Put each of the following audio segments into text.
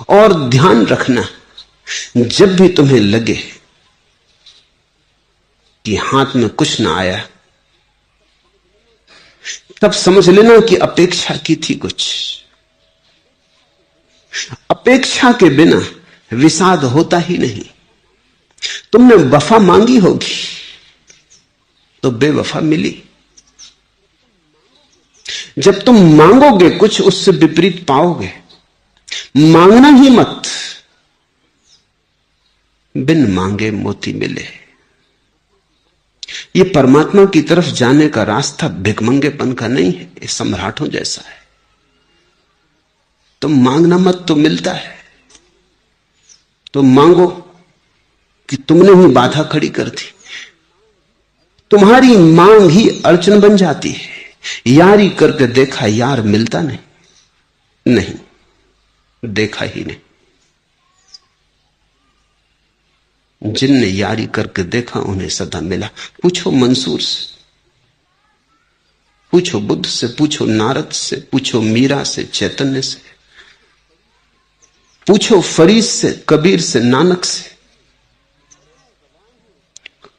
और ध्यान रखना, जब भी तुम्हें लगे कि हाथ में कुछ ना आया, तब समझ लेना कि अपेक्षा की थी कुछ। अपेक्षा के बिना विषाद होता ही नहीं। तुमने वफा मांगी होगी तो बेवफा मिली। जब तुम मांगोगे कुछ, उससे विपरीत पाओगे। मांगना ही मत, बिन मांगे मोती मिले। यह परमात्मा की तरफ जाने का रास्ता भिखमंगेपन का नहीं है, ये सम्राटों जैसा है। तुम मांगना मत तो मिलता है। तो मांगो कि तुमने ही बाधा खड़ी कर दी। तुम्हारी मांग ही अड़चन बन जाती है। यारी करके देखा, यार मिलता नहीं, देखा ही नहीं। जिनने यारी करके देखा उन्हें सदा मिला। पूछो मंसूर से, पूछो बुद्ध से, पूछो नारद से, पूछो मीरा से, चैतन्य से, पूछो फरीद से, कबीर से, नानक से।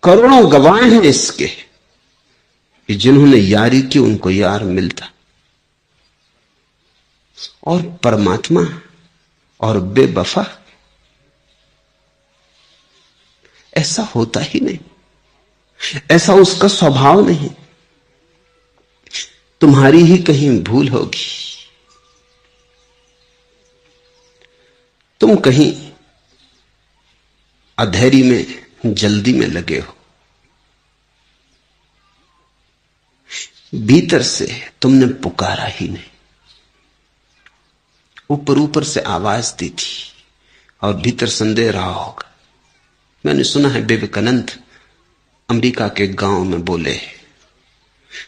करोड़ों गवाह हैं इसके कि जिन्होंने यारी की उनको यार मिलता। और परमात्मा और बेवफा ऐसा होता ही नहीं, ऐसा उसका स्वभाव नहीं। तुम्हारी ही कहीं भूल होगी। तुम कहीं अधैर्य में, जल्दी में लगे हो। भीतर से तुमने पुकारा ही नहीं। ऊपर ऊपर से आवाज दी थी और भीतर संदेह रहा होगा। मैंने सुना है विवेकानंद अमेरिका के गांव में बोले,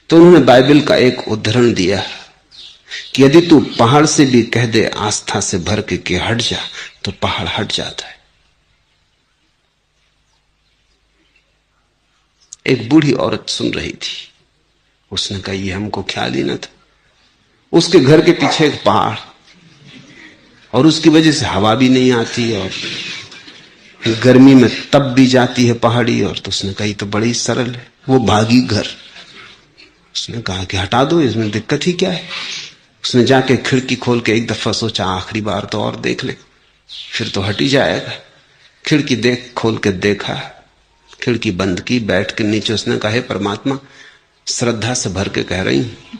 तो उन्होंने बाइबल का एक उदाहरण दिया कि यदि तू पहाड़ से भी कह दे आस्था से भर के कि हट जा, तो पहाड़ हट जाता है। एक बूढ़ी औरत सुन रही थी। उसने कहा, ये हमको ख्याल ही ना था। उसके घर के पीछे एक पहाड़, और उसकी वजह से हवा भी नहीं आती और गर्मी में तप भी जाती है पहाड़ी। और तो उसने कहा, ये तो बड़ी सरल है। वो भागी घर। उसने कहा कि हटा दो, इसमें दिक्कत ही क्या है। उसने जाके खिड़की खोल के एक दफा सोचा, आखिरी बार तो और देख ले, फिर तो हट ही जाएगा। खिड़की खोल के देखा, खिड़की बंद की, बैठ के नीचे उसने कहा, हे परमात्मा, श्रद्धा से भर के कह रही हूं,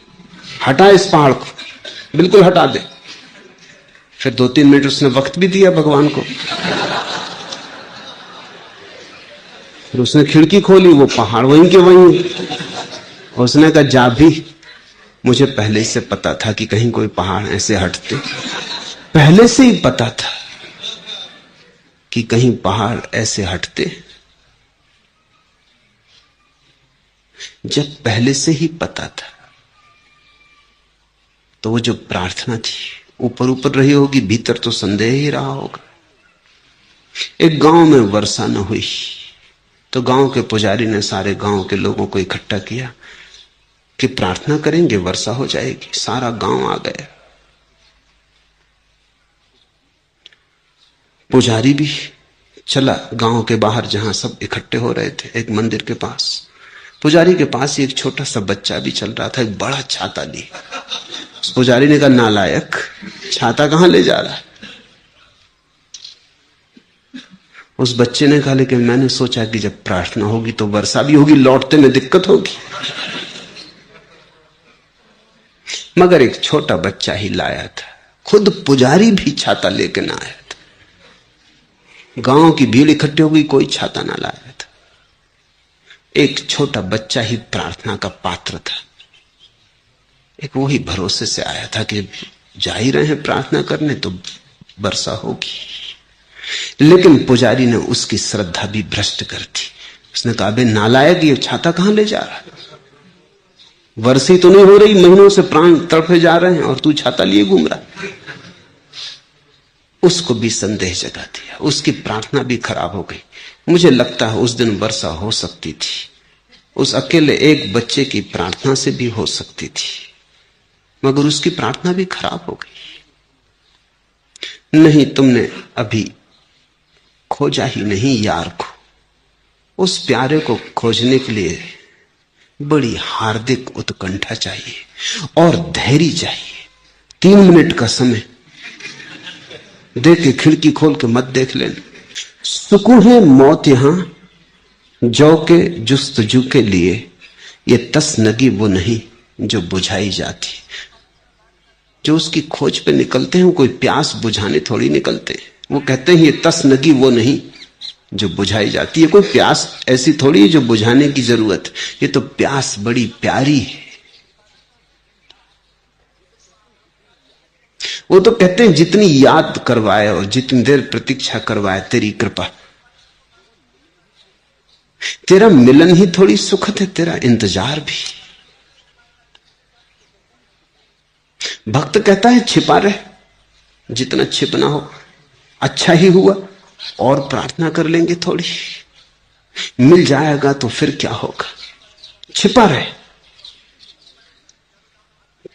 हटा इस पहाड़ को, बिल्कुल हटा दे। फिर 2-3 मिनट उसने वक्त भी दिया भगवान को। फिर उसने खिड़की खोली, वो पहाड़ वहीं के वहीं। उसने कहा, जा भी, मुझे पहले से पता था कि कहीं कोई पहाड़ ऐसे हटते। पहले से ही पता था कि कहीं पहाड़ ऐसे हटते। जब पहले से ही पता था, तो वो जो प्रार्थना थी ऊपर ऊपर रही होगी, भीतर तो संदेह ही रहा होगा। एक गांव में वर्षा न हुई, तो गांव के पुजारी ने सारे गांव के लोगों को इकट्ठा किया कि प्रार्थना करेंगे, वर्षा हो जाएगी। सारा गांव आ गया। पुजारी भी चला गांव के बाहर, जहां सब इकट्ठे हो रहे थे, एक मंदिर के पास। पुजारी के पास एक छोटा सा बच्चा भी चल रहा था, एक बड़ा छाता लिए। उस पुजारी ने कहा, नालायक, छाता कहां ले जा रहा है? उस बच्चे ने कहा, लेकिन मैंने सोचा कि जब प्रार्थना होगी तो वर्षा भी होगी, लौटते में दिक्कत होगी। मगर एक छोटा बच्चा ही लाया था, खुद पुजारी भी छाता लेके ना आया था। गांव की भीड़ इकट्ठी हो गई, कोई छाता ना लाया था। एक छोटा बच्चा ही प्रार्थना का पात्र था। एक वो ही भरोसे से आया था कि जा ही रहे हैं प्रार्थना करने तो वर्षा होगी। लेकिन पुजारी ने उसकी श्रद्धा भी भ्रष्ट कर दी। उसने कहा, बे नालायक, ये छाता कहां ले जा रहा है? वर्षा तो नहीं हो रही, महीनों से प्राण तड़फे जा रहे हैं और तू छाता लिए घूम रहा। उसको भी संदेह जगा दिया, उसकी प्रार्थना भी खराब हो गई। मुझे लगता है उस दिन वर्षा हो सकती थी, उस अकेले एक बच्चे की प्रार्थना से भी हो सकती थी, मगर उसकी प्रार्थना भी खराब हो गई। नहीं, तुमने अभी खोजा ही नहीं यार को। उस प्यारे को खोजने के लिए बड़ी हार्दिक उत्कंठा चाहिए और धैर्य चाहिए। 3 मिनट का समय दे के खिड़की खोल के मत देख लेना। सुकून है मौत यहां जौ के जुस्तजू के लिए, ये तसनगी वो नहीं जो बुझाई जाती। जो उसकी खोज पे निकलते हैं कोई प्यास बुझाने थोड़ी निकलते हैं। वो कहते हैं ये तसनगी वो नहीं जो बुझाई जाती है। कोई प्यास ऐसी थोड़ी है जो बुझाने की जरूरत है। ये तो प्यास बड़ी प्यारी है। वो तो कहते हैं जितनी याद करवाए और जितनी देर प्रतीक्षा करवाए तेरी कृपा। तेरा मिलन ही थोड़ी सुखद है, तेरा इंतजार भी। भक्त कहता है छिपा रहे, जितना छिपना हो अच्छा ही हुआ, और प्रार्थना कर लेंगे थोड़ी, मिल जाएगा तो फिर क्या होगा। छिपा रहे,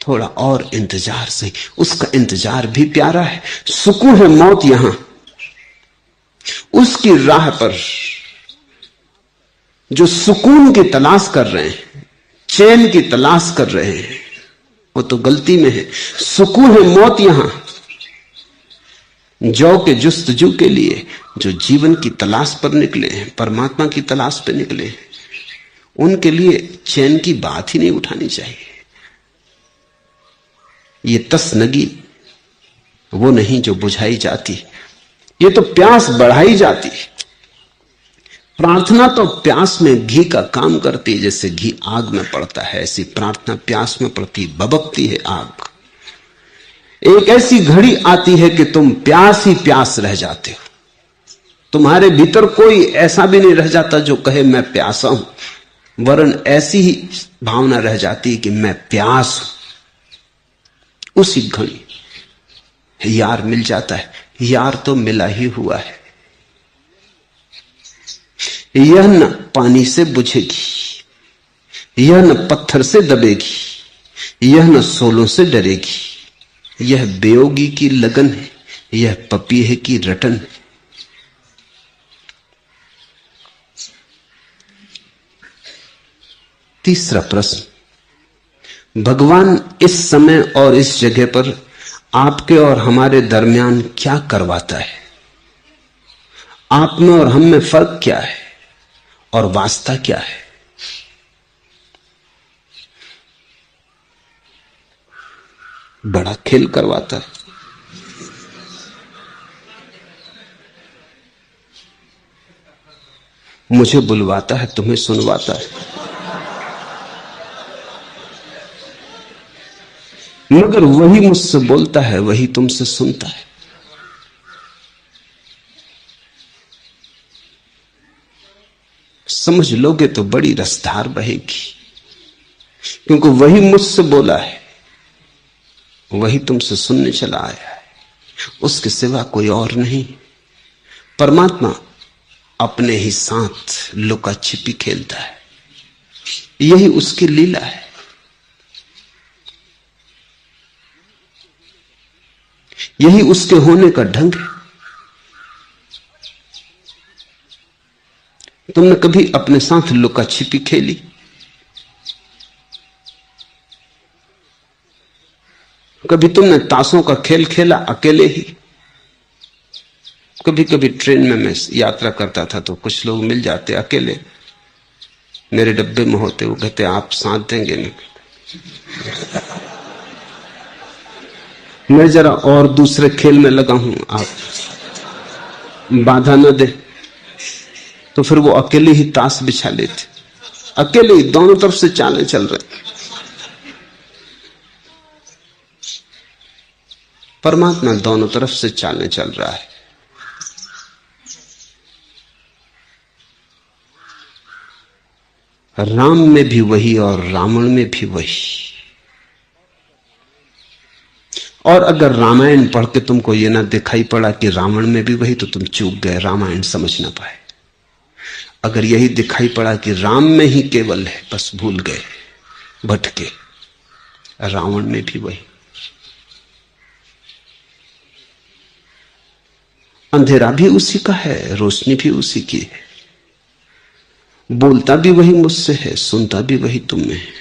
थोड़ा और इंतजार से, उसका इंतजार भी प्यारा है। सुकून है मौत यहां उसकी राह पर जो सुकून की तलाश कर रहे हैं, चैन की तलाश कर रहे हैं, वो तो गलती में है। सुकून है मौत यहां जौ के जुस्तजू के लिए जो जीवन की तलाश पर निकले हैं, परमात्मा की तलाश पर निकले हैं। उनके लिए चैन की बात ही नहीं उठानी चाहिए। ये तसनगी वो नहीं जो बुझाई जाती, ये तो प्यास बढ़ाई जाती। प्रार्थना तो प्यास में घी का काम करती है। जैसे घी आग में पड़ता है, ऐसी प्रार्थना प्यास में पड़ती, बबकती है आग। एक ऐसी घड़ी आती है कि तुम प्यास ही प्यास रह जाते हो। तुम्हारे भीतर कोई ऐसा भी नहीं रह जाता जो कहे मैं प्यासा हूं, वरन ऐसी ही भावना रह जाती है कि मैं प्यास हूं। उसी घड़ी यार मिल जाता है। यार तो मिला ही हुआ है। यह न पानी से बुझेगी, यह न पत्थर से दबेगी, यह न सोलों से डरेगी। यह बेयोगी की लगन है, यह पपीहे की रटन है। तीसरा प्रश्न, भगवान इस समय और इस जगह पर आपके और हमारे दरमियान क्या करवाता है? आप में और हम में फर्क क्या है और वास्ता क्या है? बड़ा खेल करवाता है। मुझे बुलवाता है, तुम्हें सुनवाता है। मगर वही मुझसे बोलता है, वही तुमसे सुनता है। समझ लोगे तो बड़ी रसधार बहेगी, क्योंकि वही मुझसे बोला है, वही तुमसे सुनने चला आया है। उसके सिवा कोई और नहीं। परमात्मा अपने ही साथ लुका छिपी खेलता है, यही उसकी लीला है। यही उसके होने का ढंग है। तुमने कभी अपने साथ लुका छिपी खेली? कभी तुमने ताशों का खेल खेला अकेले ही? कभी कभी ट्रेन में मैं यात्रा करता था तो कुछ लोग मिल जाते अकेले, मेरे डब्बे में होते। वो कहते आप साथ देंगे? मैं जरा और दूसरे खेल में लगा हूं, आप बाधा न दे। तो फिर वो अकेले ही ताश बिछा लेते, अकेले ही दोनों तरफ से चालें चल रहे। परमात्मा दोनों तरफ से चालें चल रहा है। राम में भी वही और रावण में भी वही। और अगर रामायण पढ़ के तुमको ये ना दिखाई पड़ा कि रावण में भी वही, तो तुम चूक गए, रामायण समझ ना पाए। अगर यही दिखाई पड़ा कि राम में ही केवल है, बस भूल गए, भटके। रावण में भी वही। अंधेरा भी उसी का है, रोशनी भी उसी की है। बोलता भी वही मुझसे है, सुनता भी वही तुम में है।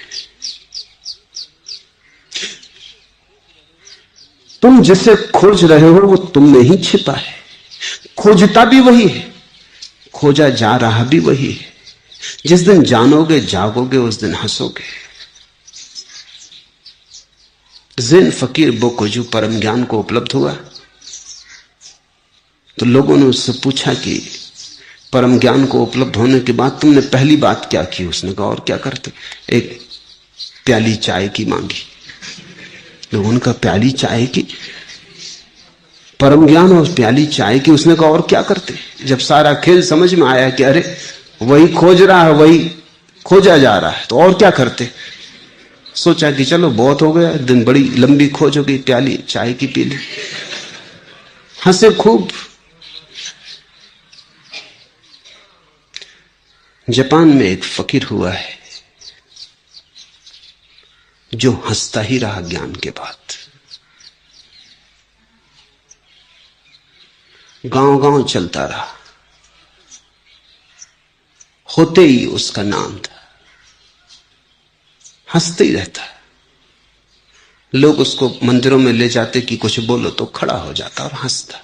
तुम जिसे खोज रहे हो वो तुम में ही छिपा है। खोजता भी वही है, खोजा जा रहा भी वही है। जिस दिन जानोगे, जागोगे, उस दिन हंसोगे। ज़ेन फकीर बोकोजू परम ज्ञान को उपलब्ध हुआ तो लोगों ने उससे पूछा कि परम ज्ञान को उपलब्ध होने के बाद तुमने पहली बात क्या की? उसने कहा, और क्या करते? एक प्याली चाय की मांगी। लोगों ने कहा, प्याली चाय की? परम ज्ञान और प्याली चाय की? उसने कहा, और क्या करते? जब सारा खेल समझ में आया कि अरे वही खोज रहा है, वही खोजा जा रहा है, तो और क्या करते? सोचा कि चलो बहुत हो गया, दिन बड़ी लंबी खोज हो गई, प्याली चाय की पी ली। हंसे खूब। जापान में एक फकीर हुआ है जो हंसता ही रहा ज्ञान के बाद। गांव गांव चलता रहा, होते ही उसका नाम था। हंसते ही रहता। लोग उसको मंदिरों में ले जाते कि कुछ बोलो तो खड़ा हो जाता और हंसता।